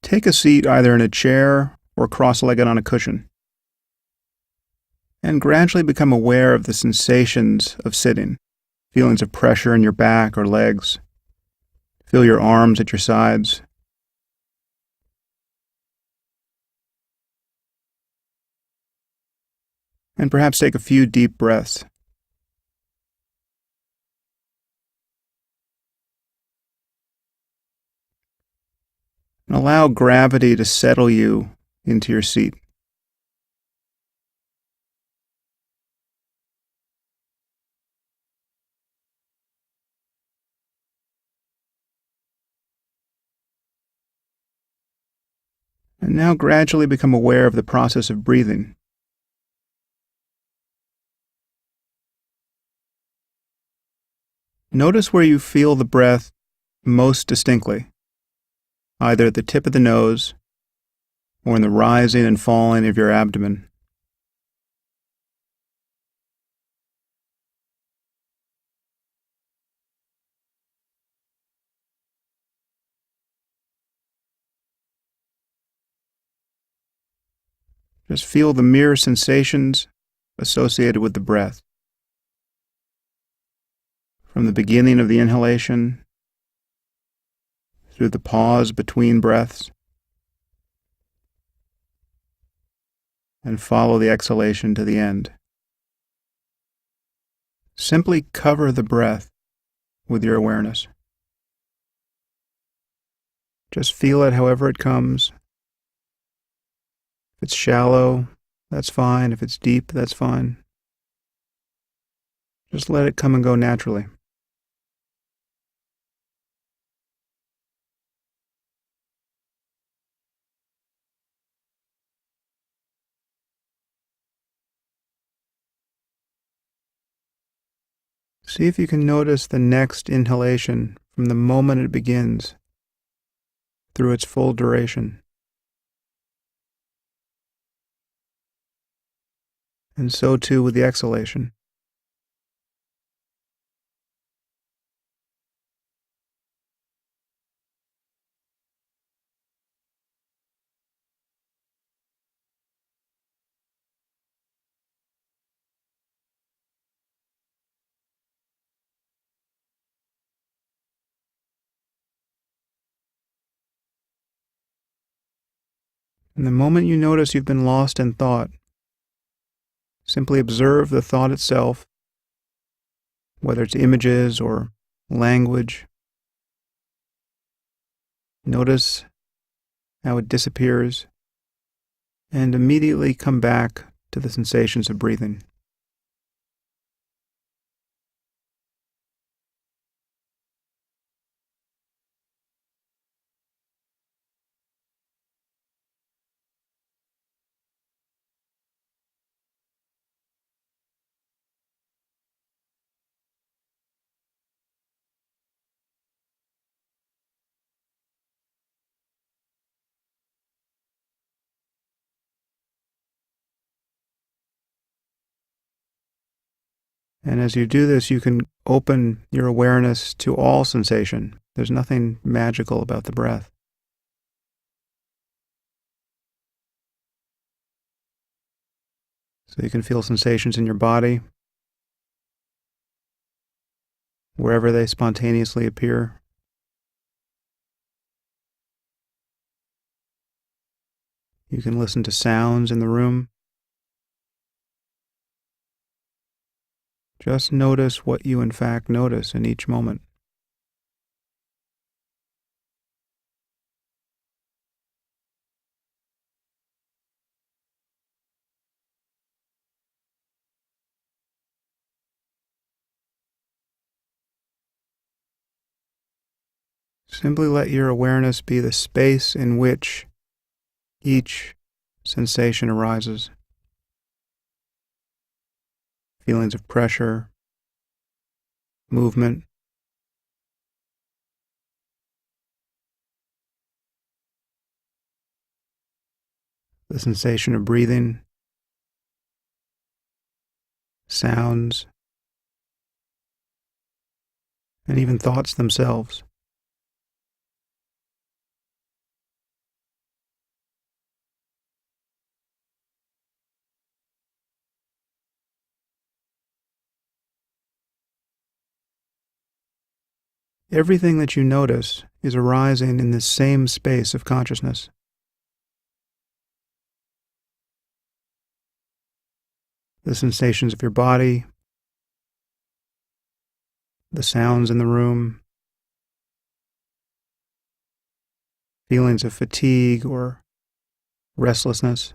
Take a seat either in a chair or cross-legged on a cushion, and gradually become aware of the sensations of sitting, feelings of pressure in your back or legs. Feel your arms at your sides. And perhaps take a few deep breaths. And allow gravity to settle you into your seat. And now gradually become aware of the process of breathing. Notice where you feel the breath most distinctly, either at the tip of the nose or in the rising and falling of your abdomen. Just feel the mere sensations associated with the breath. From the beginning of the inhalation, through the pause between breaths, and follow the exhalation to the end. Simply cover the breath with your awareness. Just feel it however it comes. If it's shallow, that's fine. If it's deep, that's fine. Just let it come and go naturally. See if you can notice the next inhalation from the moment it begins through its full duration. And so too with the exhalation. And the moment you notice you've been lost in thought, simply observe the thought itself, whether it's images or language. Notice how it disappears, and immediately come back to the sensations of breathing. And as you do this, you can open your awareness to all sensation. There's nothing magical about the breath. So you can feel sensations in your body, wherever they spontaneously appear. You can listen to sounds in the room. Just notice what you in fact notice in each moment. Simply let your awareness be the space in which each sensation arises. Feelings of pressure, movement, the sensation of breathing, sounds, and even thoughts themselves. Everything that you notice is arising in this same space of consciousness. The sensations of your body, the sounds in the room, feelings of fatigue or restlessness.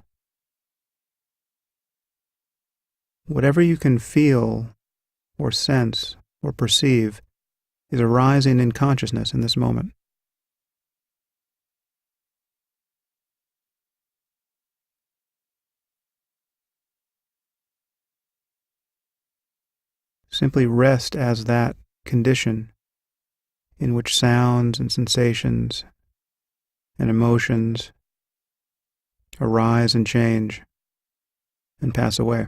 Whatever you can feel or sense or perceive is arising in consciousness in this moment. Simply rest as that condition in which sounds and sensations and emotions arise and change and pass away.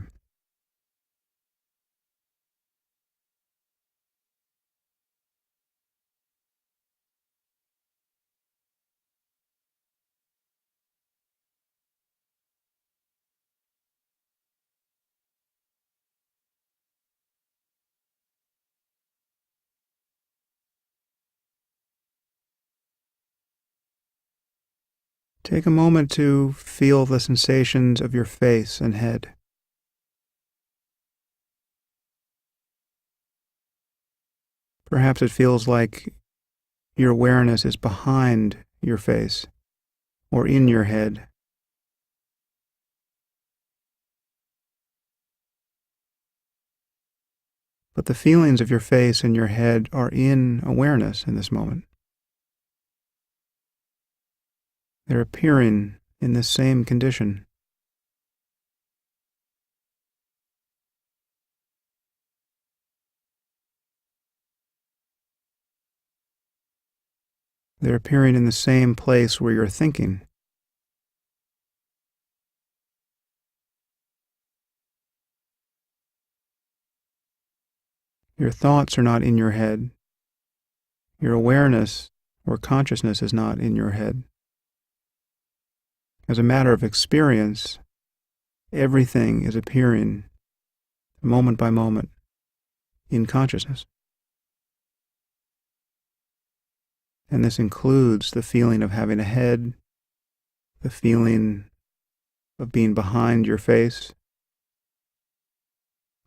Take a moment to feel the sensations of your face and head. Perhaps it feels like your awareness is behind your face or in your head. But the feelings of your face and your head are in awareness in this moment. They're appearing in this same condition. They're appearing in the same place where you're thinking. Your thoughts are not in your head. Your awareness or consciousness is not in your head. As a matter of experience, everything is appearing moment by moment in consciousness. And this includes the feeling of having a head, the feeling of being behind your face,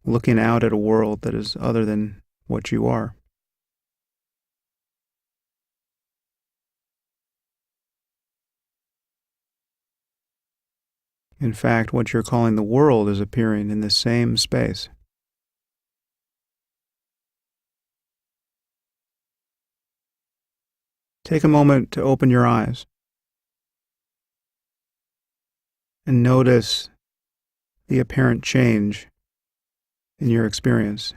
looking out at a world that is other than what you are. In fact, what you're calling the world is appearing in the same space. Take a moment to open your eyes and notice the apparent change in your experience.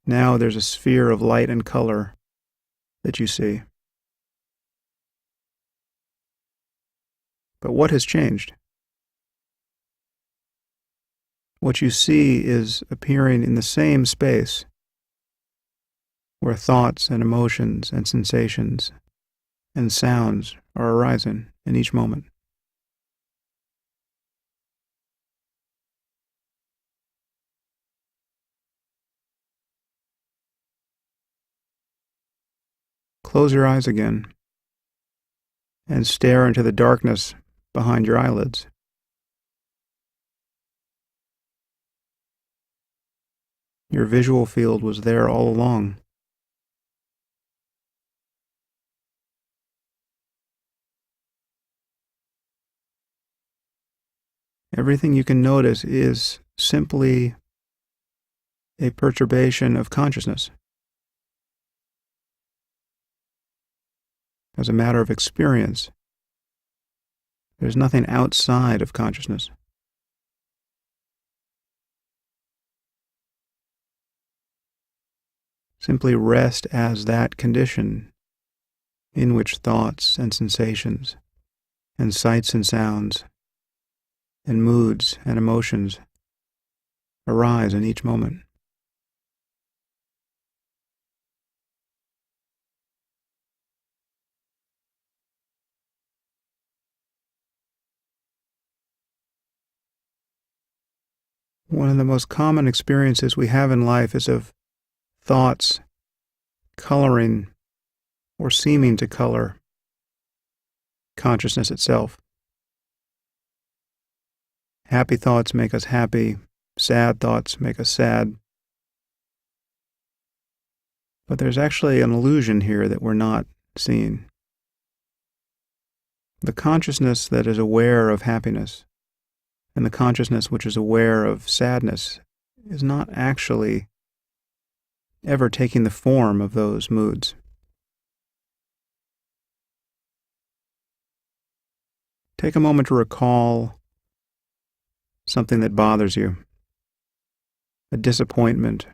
Now there's a sphere of light and color that you see. But what has changed? What you see is appearing in the same space where thoughts and emotions and sensations and sounds are arising in each moment. Close your eyes again and stare into the darkness behind your eyelids. Your visual field was there all along. Everything you can notice is simply a perturbation of consciousness. As a matter of experience, there's nothing outside of consciousness. Simply rest as that condition in which thoughts and sensations and sights and sounds and moods and emotions arise in each moment. One of the most common experiences we have in life is of thoughts coloring or seeming to color consciousness itself. Happy thoughts make us happy, sad thoughts make us sad. But there's actually an illusion here that we're not seeing. The consciousness that is aware of happiness and the consciousness which is aware of sadness is not actually ever taking the form of those moods. Take a moment to recall something that bothers you, a disappointment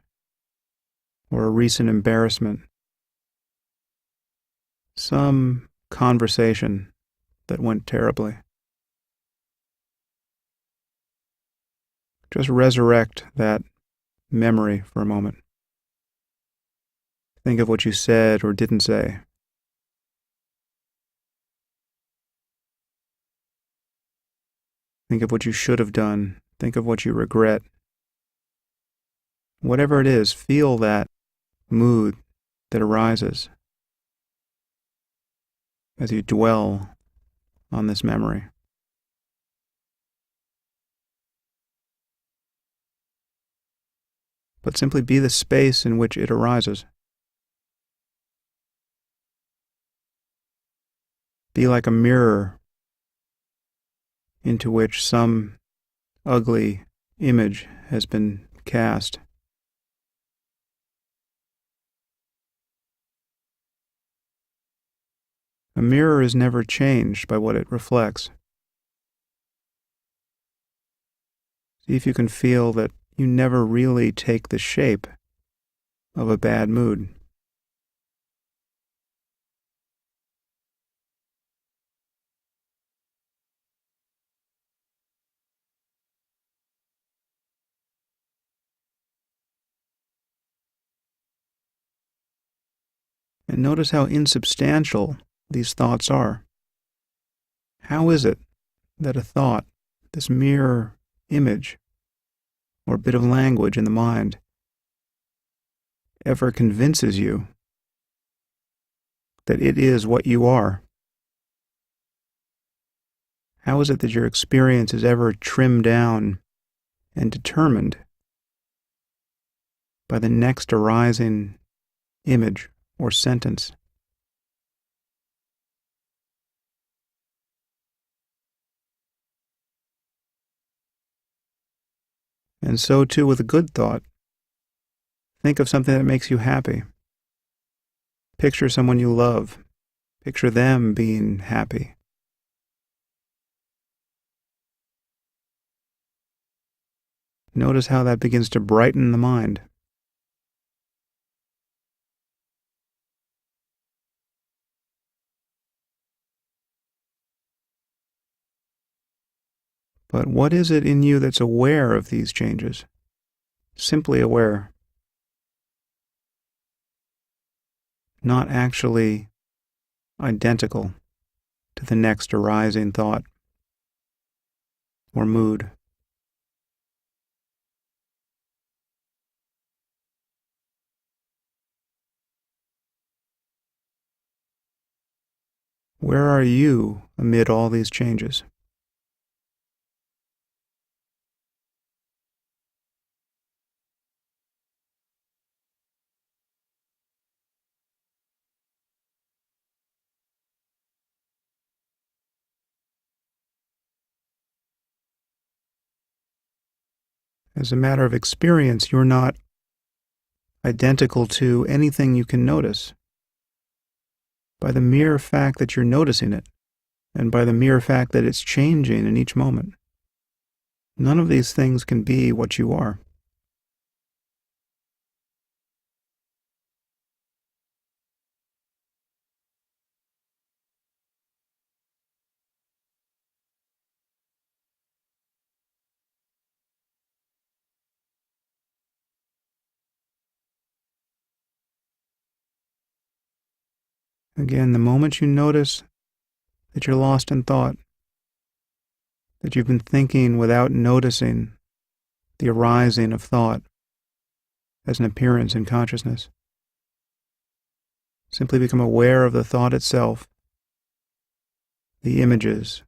or a recent embarrassment, some conversation that went terribly. Just resurrect that memory for a moment. Think of what you said or didn't say. Think of what you should have done. Think of what you regret. Whatever it is, feel that mood that arises as you dwell on this memory. But simply be the space in which it arises. Be like a mirror into which some ugly image has been cast. A mirror is never changed by what it reflects. See if you can feel that you never really take the shape of a bad mood. And notice how insubstantial these thoughts are. How is it that a thought, this mere image or bit of language in the mind, ever convinces you that it is what you are? How is it that your experience is ever trimmed down and determined by the next arising image or sentence? And so too with a good thought. Think of something that makes you happy. Picture someone you love. Picture them being happy. Notice how that begins to brighten the mind. But what is it in you that's aware of these changes? Simply aware. Not actually identical to the next arising thought or mood. Where are you amid all these changes? As a matter of experience, you're not identical to anything you can notice. By the mere fact that you're noticing it, and by the mere fact that it's changing in each moment, none of these things can be what you are. Again, the moment you notice that you're lost in thought, that you've been thinking without noticing the arising of thought as an appearance in consciousness, Simply become aware of the thought itself, the images,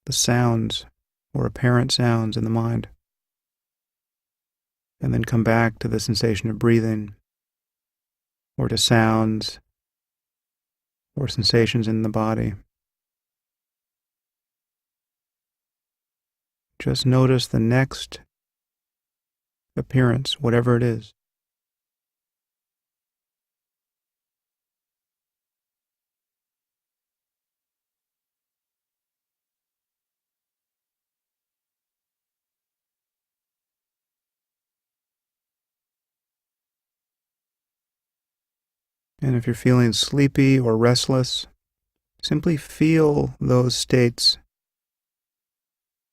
the sounds or apparent sounds in the mind, and then come back to the sensation of breathing, or to sounds or sensations in the body. Just notice the next appearance, whatever it is. And if you're feeling sleepy or restless, simply feel those states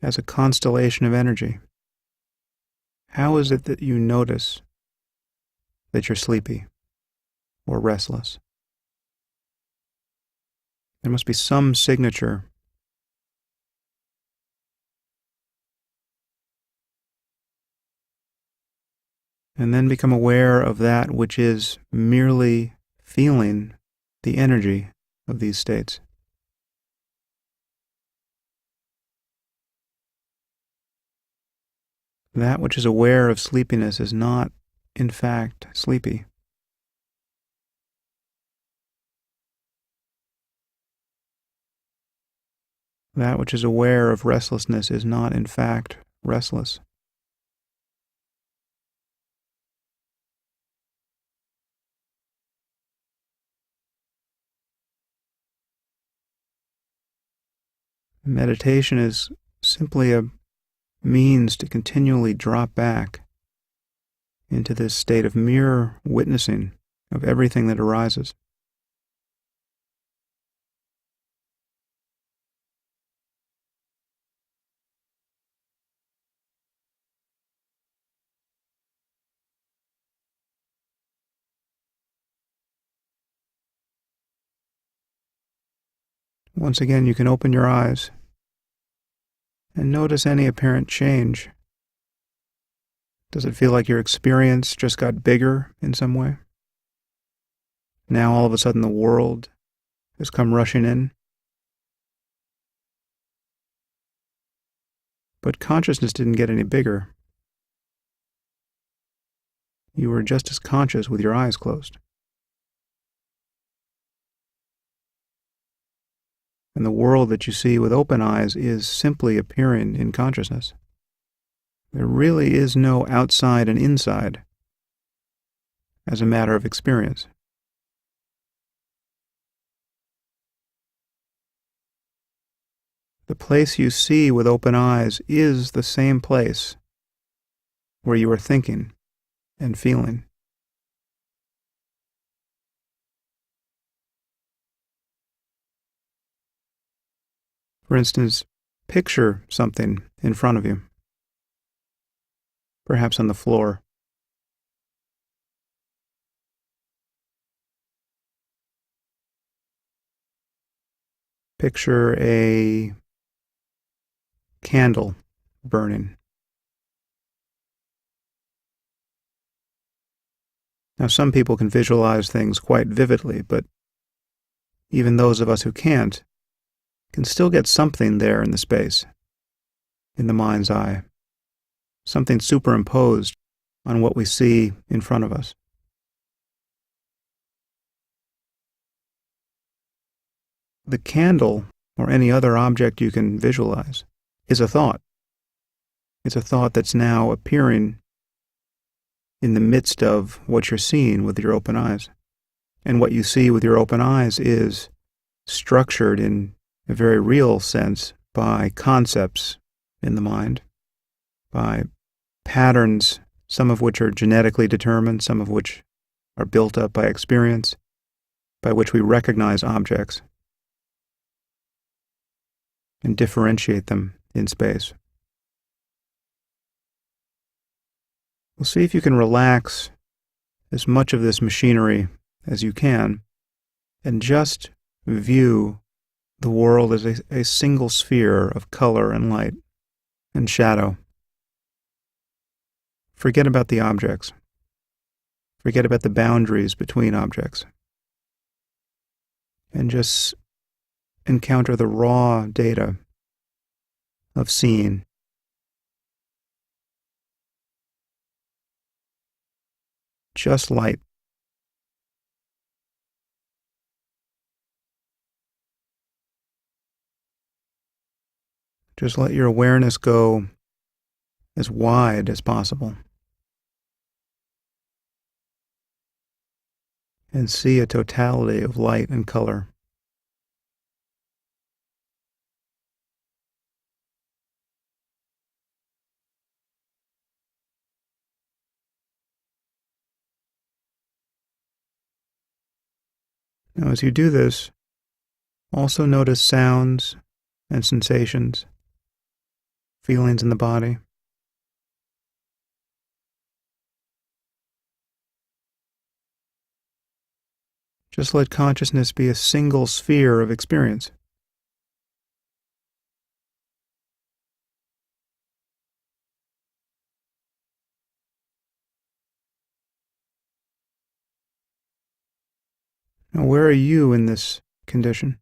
as a constellation of energy. How is it that you notice that you're sleepy or restless? There must be some signature. And then become aware of that which is merely feeling the energy of these states. That which is aware of sleepiness is not, in fact, sleepy. That which is aware of restlessness is not, in fact, restless. Meditation is simply a means to continually drop back into this state of mere witnessing of everything that arises. Once again, you can open your eyes and notice any apparent change. Does it feel like your experience just got bigger in some way? Now all of a sudden the world has come rushing in? But consciousness didn't get any bigger. You were just as conscious with your eyes closed. And the world that you see with open eyes is simply appearing in consciousness. There really is no outside and inside as a matter of experience. The place you see with open eyes is the same place where you are thinking and feeling. For instance, picture something in front of you, perhaps on the floor. Picture a candle burning. Now, some people can visualize things quite vividly, but even those of us who can't can still get something there in the space, in the mind's eye, something superimposed on what we see in front of us. The candle, or any other object you can visualize, is a thought. It's a thought that's now appearing in the midst of what you're seeing with your open eyes. And what you see with your open eyes is structured in a very real sense by concepts in the mind, by patterns, some of which are genetically determined, some of which are built up by experience, by which we recognize objects and differentiate them in space. Well, see if you can relax as much of this machinery as you can and just view the world as a single sphere of color and light and shadow. Forget about the objects. Forget about the boundaries between objects. and just encounter the raw data of seeing. Just light. Just let your awareness go as wide as possible and see a totality of light and color. Now, as you do this, also notice sounds and sensations, feelings in the body. Just let consciousness be a single sphere of experience. Now, where are you in this condition?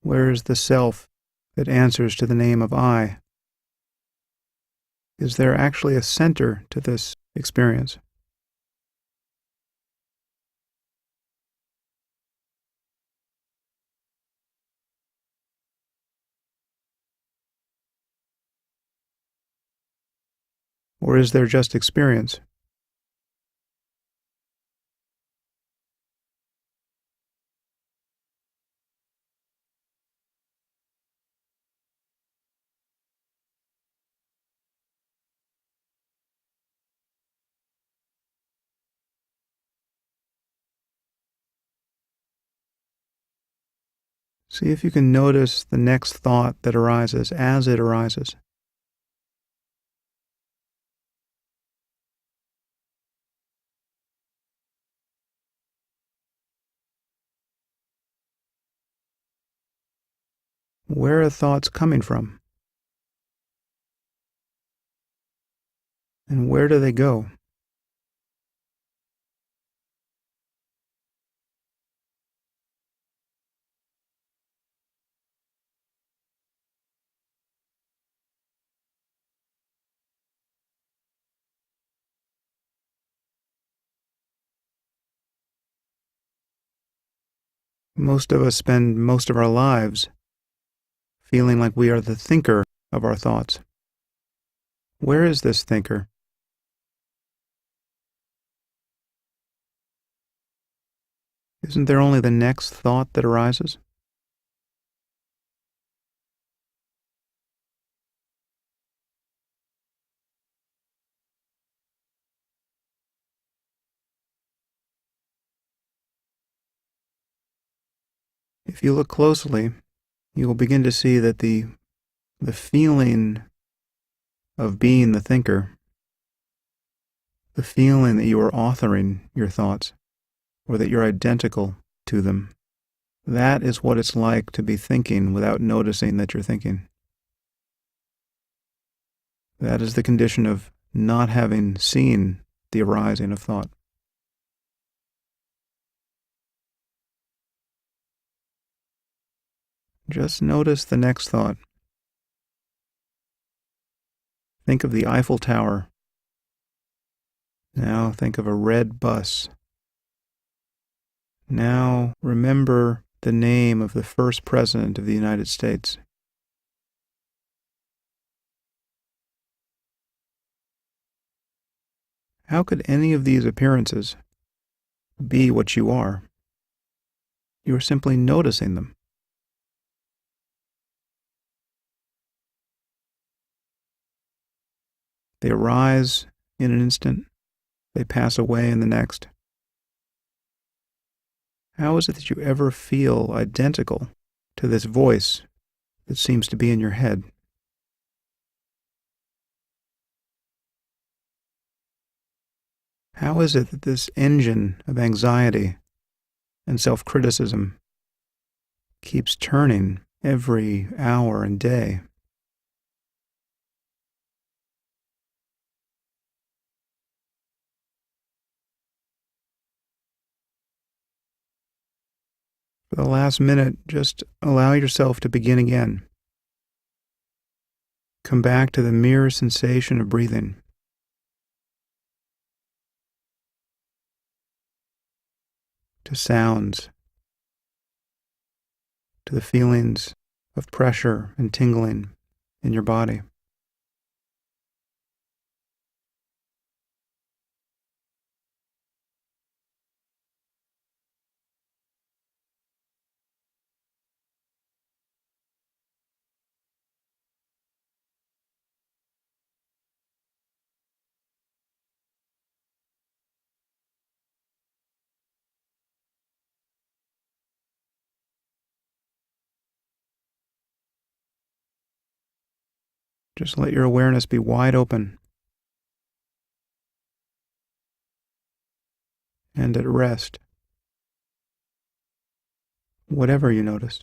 Where is the self that answers to the name of I? Is there actually a center to this experience? Or is there just experience? See if you can notice the next thought that arises as it arises. Where are thoughts coming from? And where do they go? Most of us spend most of our lives feeling like we are the thinker of our thoughts. Where is this thinker? Isn't there only the next thought that arises? If you look closely, you will begin to see that the feeling of being the thinker, the feeling that you are authoring your thoughts, or that you're identical to them, that is what it's like to be thinking without noticing that you're thinking. That is the condition of not having seen the arising of thought. Just notice the next thought. Think of the Eiffel Tower. Now think of a red bus. Now remember the name of the first president of the United States. How could any of these appearances be what you are? You are simply noticing them. They arise in an instant. They pass away in the next. How is it that you ever feel identical to this voice that seems to be in your head? How is it that this engine of anxiety and self-criticism keeps turning every hour and day? For For the last minute, just allow yourself to begin again. Come back to the mere sensation of breathing. To sounds, to the feelings of pressure and tingling in your body. Just let your awareness be wide open and at rest, whatever you notice.